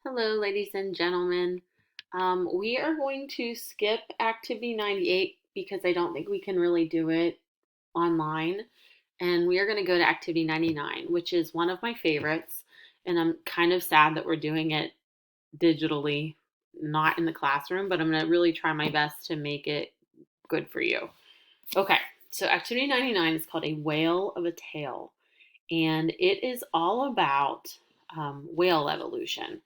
Hello, ladies and gentlemen. We are going to skip Activity 98 because I don't think we can really do it online. And we are going to go to Activity 99, which is one of my favorites. And I'm kind of sad that we're doing it digitally, not in the classroom, but I'm going to really try my best to make it good for you. Okay, so Activity 99 is called A Whale of a Tale, and it is all about whale evolution.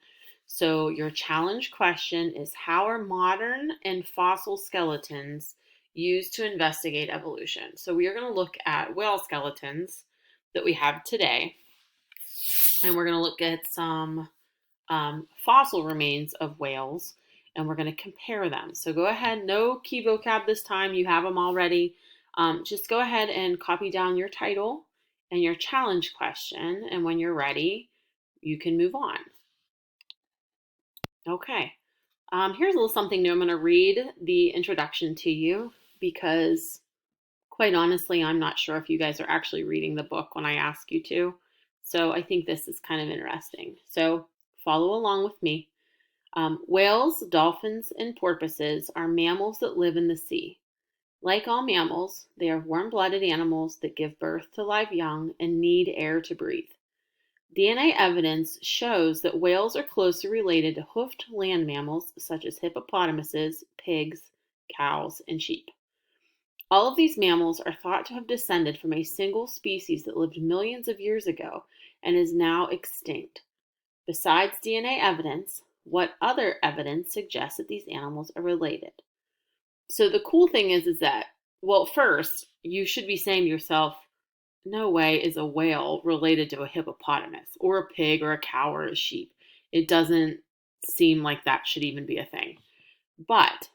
So, your challenge question is: how are modern and fossil skeletons used to investigate evolution? So, we are going to look at whale skeletons that we have today, and we're going to look at some fossil remains of whales, and we're going to compare them. So, go ahead, no key vocab this time, you have them already. Just go ahead and copy down your title and your challenge question, and when you're ready, you can move on. Okay. Here's a little something new. I'm going to read the introduction to you because, quite honestly, I'm not sure if you guys are actually reading the book when I ask you to. So I think this is kind of interesting. So follow along with me. Whales, dolphins, and porpoises are mammals that live in the sea. Like all mammals, they are warm-blooded animals that give birth to live young and need air to breathe. DNA evidence shows that whales are closely related to hoofed land mammals such as hippopotamuses, pigs, cows, and sheep. All of these mammals are thought to have descended from a single species that lived millions of years ago and is now extinct. Besides DNA evidence, what other evidence suggests that these animals are related? So the cool thing is that, well, first, you should be saying to yourself, no way is a whale related to a hippopotamus or a pig or a cow or a sheep. It doesn't seem like that should even be a thing. But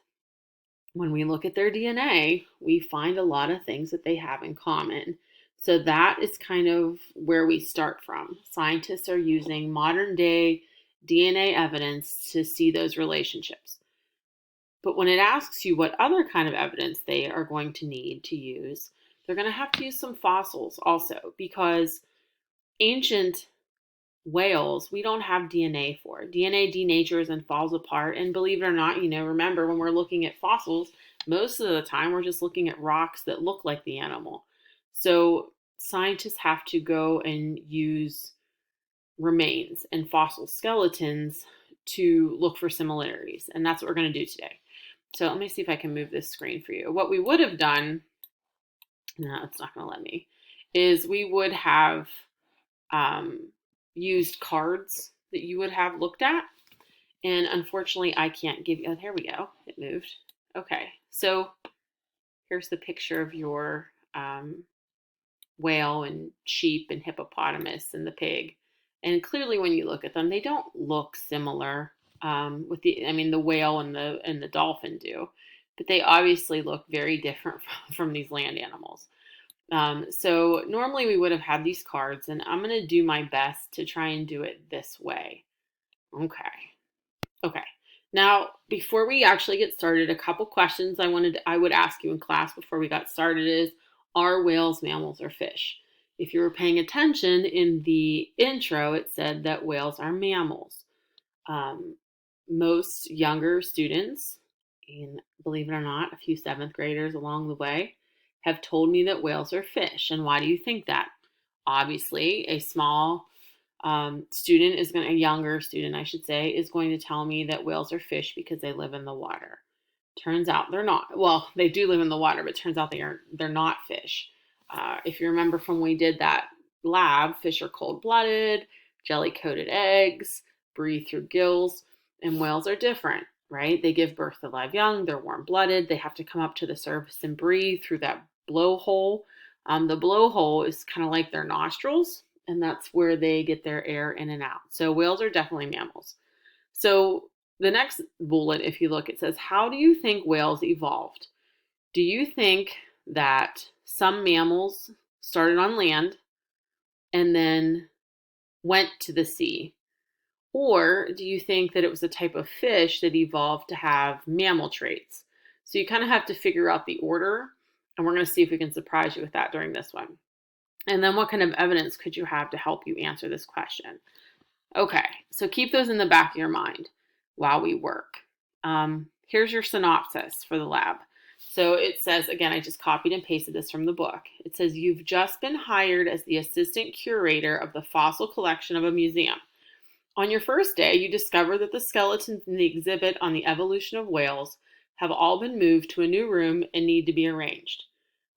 when we look at their DNA, we find a lot of things that they have in common. So that is kind of where we start from. Scientists are using modern day DNA evidence to see those relationships. But when it asks you what other kind of evidence they are going to need to use, they're going to have to use some fossils also, because ancient whales, we don't have DNA for. DNA denatures and falls apart. And believe it or not, remember when we're looking at fossils, most of the time we're just looking at rocks that look like the animal. So scientists have to go and use remains and fossil skeletons to look for similarities. And that's what we're going to do today. So let me see if I can move this screen for you. What we would have done, no, it's not going to let me, is we would have used cards that you would have looked at. And unfortunately, I can't give you, oh, there we go. It moved. Okay. So here's the picture of your whale and sheep and hippopotamus and the pig. And clearly when you look at them, they don't look similar. The whale and the dolphin do, but they obviously look very different from these land animals. So normally we would have had these cards, and I'm going to do my best to try and do it this way. Okay. Now, before we actually get started, a couple questions I would ask you in class before we got started is, are whales mammals or fish? If you were paying attention in the intro, it said that whales are mammals. Most younger students, and believe it or not, a few seventh graders along the way, have told me that whales are fish. And why do you think that? Obviously, a younger student, I should say, is going to tell me that whales are fish because they live in the water. Turns out they're not. Well, they do live in the water, but turns out they're not fish. If you remember from when we did that lab, fish are cold-blooded, jelly-coated eggs, breathe through gills, and whales are different, right? They give birth to live young, they're warm-blooded, they have to come up to the surface and breathe through that blowhole. The blowhole is kind of like their nostrils, and that's where they get their air in and out. So whales are definitely mammals. So the next bullet, if you look, it says, how do you think whales evolved? Do you think that some mammals started on land and then went to the sea? Or do you think that it was a type of fish that evolved to have mammal traits? So you kind of have to figure out the order, and we're going to see if we can surprise you with that during this one. And then what kind of evidence could you have to help you answer this question? Okay, so keep those in the back of your mind while we work. Here's your synopsis for the lab. So it says, again, I just copied and pasted this from the book. It says, you've just been hired as the assistant curator of the fossil collection of a museum. On your first day, you discover that the skeletons in the exhibit on the evolution of whales have all been moved to a new room and need to be arranged.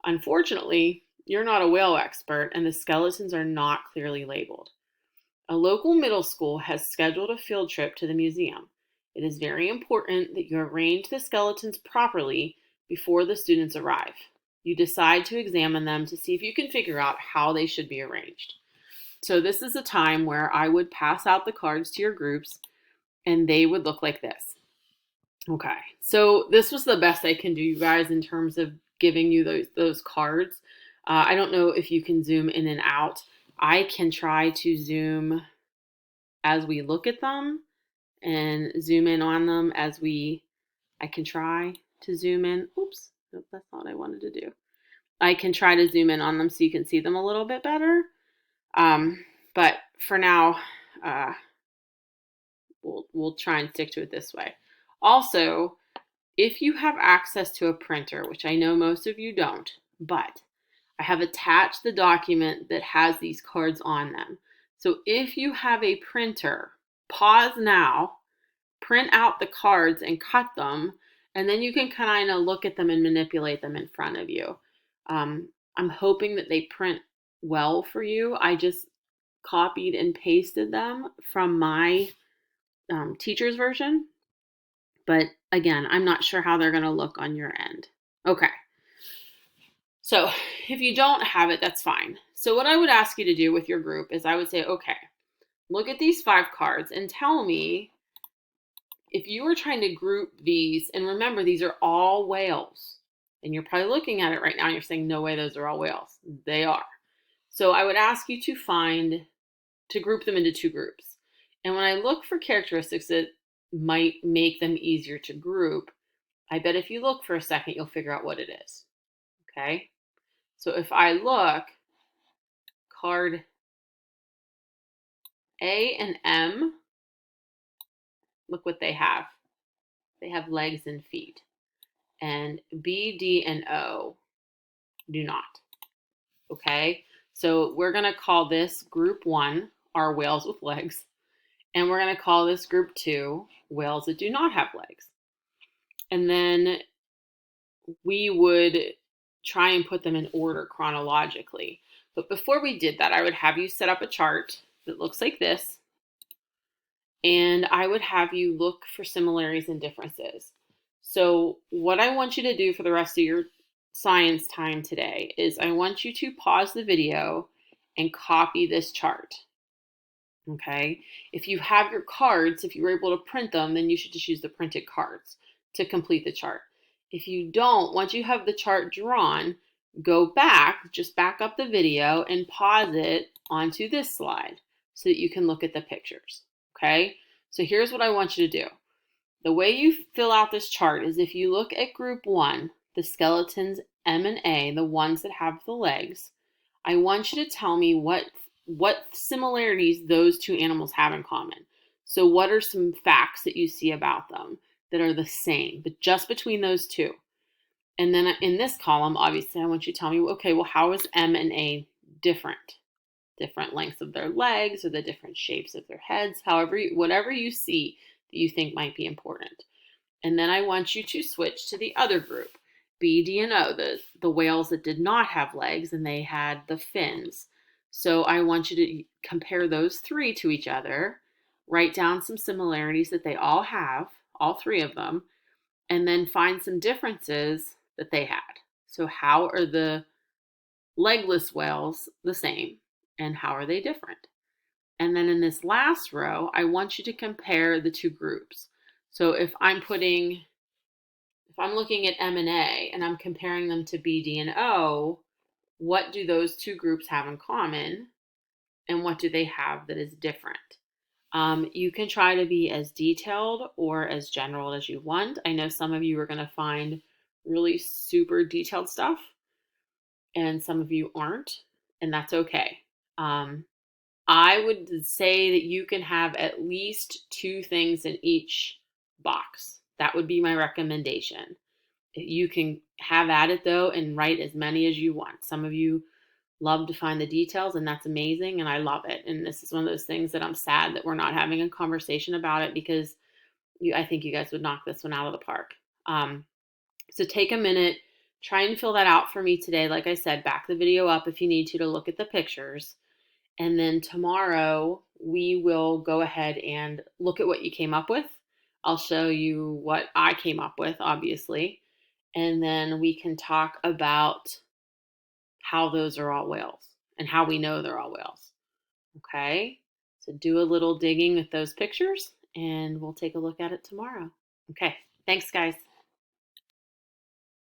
Unfortunately, you're not a whale expert and the skeletons are not clearly labeled. A local middle school has scheduled a field trip to the museum. It is very important that you arrange the skeletons properly before the students arrive. You decide to examine them to see if you can figure out how they should be arranged. So this is a time where I would pass out the cards to your groups and they would look like this. Okay, so this was the best I can do, you guys, in terms of giving you those cards. I don't know if you can zoom in and out. I can try to zoom as we look at them and zoom in on them I can try to zoom in. Oops, nope, that's not what I wanted to do. I can try to zoom in on them so you can see them a little bit better. But for now, we'll try and stick to it this way. Also, if you have access to a printer, which I know most of you don't, but I have attached the document that has these cards on them. So if you have a printer, pause now, print out the cards and cut them, and then you can kind of look at them and manipulate them in front of you. I'm hoping that they print well for you. I just copied and pasted them from my teacher's version. But again, I'm not sure how they're going to look on your end. Okay. So if you don't have it, that's fine. So what I would ask you to do with your group is I would say, okay, look at these 5 cards and tell me if you were trying to group these, and remember, these are all whales. And you're probably looking at it right now and you're saying, no way, those are all whales. They are. So I would ask you to group them into 2 groups. And when I look for characteristics that might make them easier to group, I bet if you look for a second, you'll figure out what it is. Okay? So if I look, card A and M, look what they have. They have legs and feet. And B, D, and O do not. Okay? So we're going to call this group 1, our whales with legs. And we're going to call this group 2, whales that do not have legs. And then we would try and put them in order chronologically. But before we did that, I would have you set up a chart that looks like this. And I would have you look for similarities and differences. So what I want you to do for the rest of your science time today is I want you to pause the video and copy this chart. Okay? If you have your cards, if you were able to print them, then you should just use the printed cards to complete the chart. If you don't, once you have the chart drawn, go back, just back up the video and pause it onto this slide so that you can look at the pictures. Okay? So here's what I want you to do. The way you fill out this chart is if you look at group 1, the skeletons M and A, the ones that have the legs, I want you to tell me what similarities those 2 animals have in common. So what are some facts that you see about them that are the same, but just between those 2? And then in this column, obviously, I want you to tell me, okay, well, how is M and A different? Different lengths of their legs or the different shapes of their heads, whatever you see that you think might be important. And then I want you to switch to the other group, B, D, and O, the whales that did not have legs and they had the fins. So I want you to compare those 3 to each other, write down some similarities that they all have, all 3 of them, and then find some differences that they had. So how are the legless whales the same and how are they different? And then in this last row, I want you to compare the 2 groups. So if I'm looking at M and A and I'm comparing them to B, D, and O, what do those 2 groups have in common? And what do they have that is different? You can try to be as detailed or as general as you want. I know some of you are going to find really super detailed stuff and some of you aren't, and that's okay. I would say that you can have at least two things in each box. That would be my recommendation. You can have at it though and write as many as you want. Some of you love to find the details, and that's amazing, and I love it. And this is one of those things that I'm sad that we're not having a conversation about it, because I think you guys would knock this one out of the park. So take a minute, try and fill that out for me today. Like I said, back the video up if you need to look at the pictures. And then tomorrow we will go ahead and look at what you came up with. I'll show you what I came up with, obviously. And then we can talk about how those are all whales and how we know they're all whales. Okay? So do a little digging with those pictures and we'll take a look at it tomorrow. Okay. Thanks, guys.